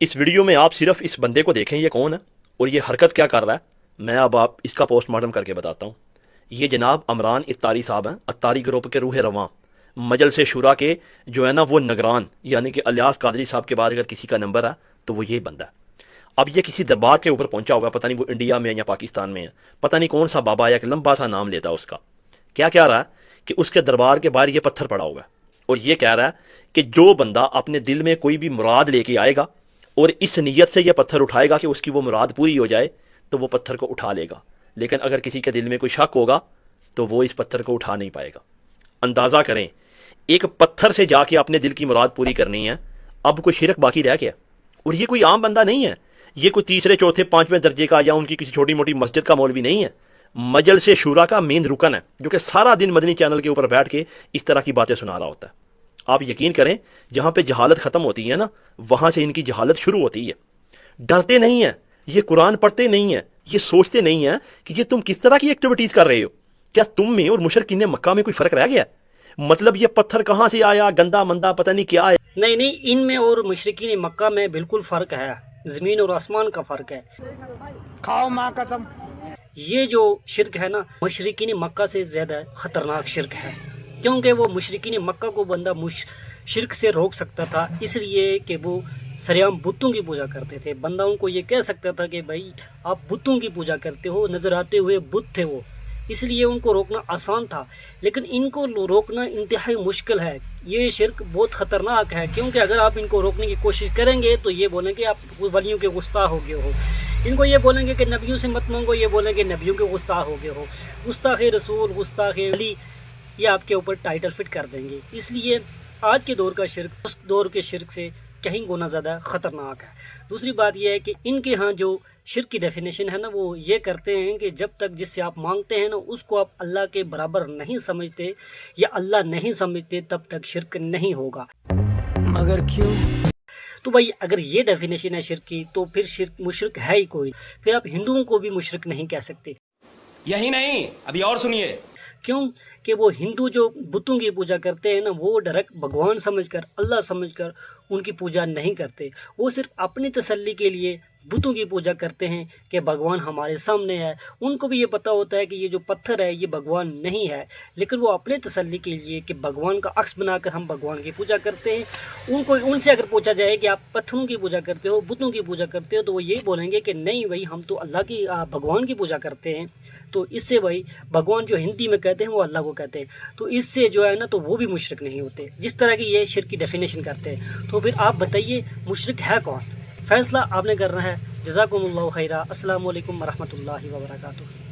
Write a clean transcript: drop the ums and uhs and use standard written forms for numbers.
اس video میں آپ صرف اس بندے کو دیکھیں یہ کون ہے اور یہ حرکت کیا کر رہا ہے. میں اب آپ اس کا پوسٹ مارٹم کر کے بتاتا ہوں. یہ جناب عمران اتاری صاحب ہیں، اتاری گروپ کے روح رواں، مجلس شورا کے جو ہے نا وہ نگران، یعنی کہ الیاس قادری صاحب کے بعد اگر کسی کا نمبر ہے تو وہ یہ بندہ ہے. اب یہ کسی دربار کے اوپر پہنچا ہوا ہے، پتہ نہیں وہ انڈیا میں ہے یا پاکستان میں ہے، پتہ نہیں کون سا بابا ہے، ایک لمبا سا نام لیتا ہے اس کا. کیا رہا ہے کہ اس کے دربار کے باہر یہ پتھر پڑا ہوا ہے اور یہ کہہ رہا ہے کہ جو بندہ اپنے دل میں کوئی بھی مراد لے کے آئے گا اور اس نیت سے یہ پتھر اٹھائے گا کہ اس کی وہ مراد پوری ہو جائے تو وہ پتھر کو اٹھا لے گا، لیکن اگر کسی کے دل میں کوئی شک ہوگا تو وہ اس پتھر کو اٹھا نہیں پائے گا. اندازہ کریں، ایک پتھر سے جا کے اپنے دل کی مراد پوری کرنی ہے، اب کوئی شرک باقی رہ گیا. اور یہ کوئی عام بندہ نہیں ہے، یہ کوئی تیسرے چوتھے پانچویں درجے کا یا ان کی کسی چھوٹی موٹی مسجد کا مولوی نہیں ہے، مجلس شورا کا مین رکن ہے جو کہ سارا دن مدنی چینل کے اوپر بیٹھ کے اس طرح کی باتیں سنا رہا ہوتا ہے. آپ یقین کریں، جہاں پہ جہالت ختم ہوتی ہے نا وہاں سے ان کی جہالت شروع ہوتی ہے. ڈرتے نہیں ہیں، یہ قرآن پڑھتے نہیں ہیں، یہ سوچتے نہیں ہیں کہ یہ تم کس طرح کی ایکٹیویٹیز کر رہے ہو. کیا تم میں اور مشرکین مکہ میں کوئی فرق رہ گیا؟ مطلب یہ پتھر کہاں سے آیا، گندا مندہ پتہ نہیں کیا ہے. نہیں، ان میں اور مشرکین مکہ میں بالکل فرق ہے، زمین اور آسمان کا فرق ہے. کھاؤ ماں قسم. یہ جو شرک ہے نا مشرکین مکہ سے زیادہ خطرناک شرک ہے، کیونکہ وہ مشرکین مکہ کو بندہ شرک سے روک سکتا تھا، اس لیے کہ وہ سریعام بتوں کی پوجا کرتے تھے. بندہ ان کو یہ کہہ سکتا تھا کہ بھائی آپ بتوں کی پوجا کرتے ہو، نظر آتے ہوئے بت تھے وہ، اس لیے ان کو روکنا آسان تھا. لیکن ان کو روکنا انتہائی مشکل ہے. یہ شرک بہت خطرناک ہے، کیونکہ اگر آپ ان کو روکنے کی کوشش کریں گے تو یہ بولیں گے آپ ولیوں کے گستاخ ہو گئے ہو. ان کو یہ بولیں گے کہ نبیوں سے مت مانگو، یہ بولیں گے نبیوں کے گستاخ ہو گئے ہو. گستاخ رسول، گستاخ علی، یہ آپ کے اوپر ٹائٹل فٹ کر دیں گے. اس لیے آج کے دور کا شرک اس دور کے شرک سے کہیں گنا زیادہ خطرناک ہے. دوسری بات یہ ہے کہ ان کے ہاں جو شرک کی ڈیفینیشن ہے نا وہ یہ کرتے ہیں کہ جب تک جس سے آپ مانگتے ہیں نا اس کو آپ اللہ کے برابر نہیں سمجھتے یا اللہ نہیں سمجھتے تب تک شرک نہیں ہوگا. مگر کیوں؟ تو بھائی اگر یہ ڈیفینیشن ہے شرک کی تو پھر شرک مشرک ہے ہی کوئی. پھر آپ ہندوؤں کو بھی مشرک نہیں کہہ سکتے. یہی نہیں، ابھی اور سنیے. کیوں کہ وہ ہندو جو بتوں کی پوجا کرتے ہیں نا وہ ڈائریکٹ بھگوان سمجھ کر، اللہ سمجھ کر ان کی پوجا نہیں کرتے. وہ صرف اپنی تسلی کے لیے بتوں کی پوجا کرتے ہیں کہ بھگوان ہمارے سامنے ہے. ان کو بھی یہ پتہ ہوتا ہے کہ یہ جو پتھر ہے یہ بھگوان نہیں ہے، لیکن وہ اپنے تسلی کے لیے کہ بھگوان کا عکس بنا کر ہم بھگوان کی پوجا کرتے ہیں. ان سے اگر پوچھا جائے کہ آپ پتھروں کی پوجا کرتے ہو، بتوں کی پوجا کرتے ہو، تو وہ یہی بولیں گے کہ نہیں بھائی ہم تو اللہ کی بھگوان کی پوجا کرتے ہیں. تو اس سے بھائی بھگوان جو ہندی میں کہتے ہیں وہ اللہ کو کہتے ہیں، تو اس سے جو ہے نا تو وہ بھی مشرک نہیں ہوتے جس طرح کی یہ شرک کی ڈیفینیشن کرتے ہیں. تو پھر آپ بتائیے مشرک ہے کون؟ فیصلہ آپ نے کرنا ہے. جزاکم اللہ خیرہ. السلام علیکم ورحمۃ اللہ وبرکاتہ.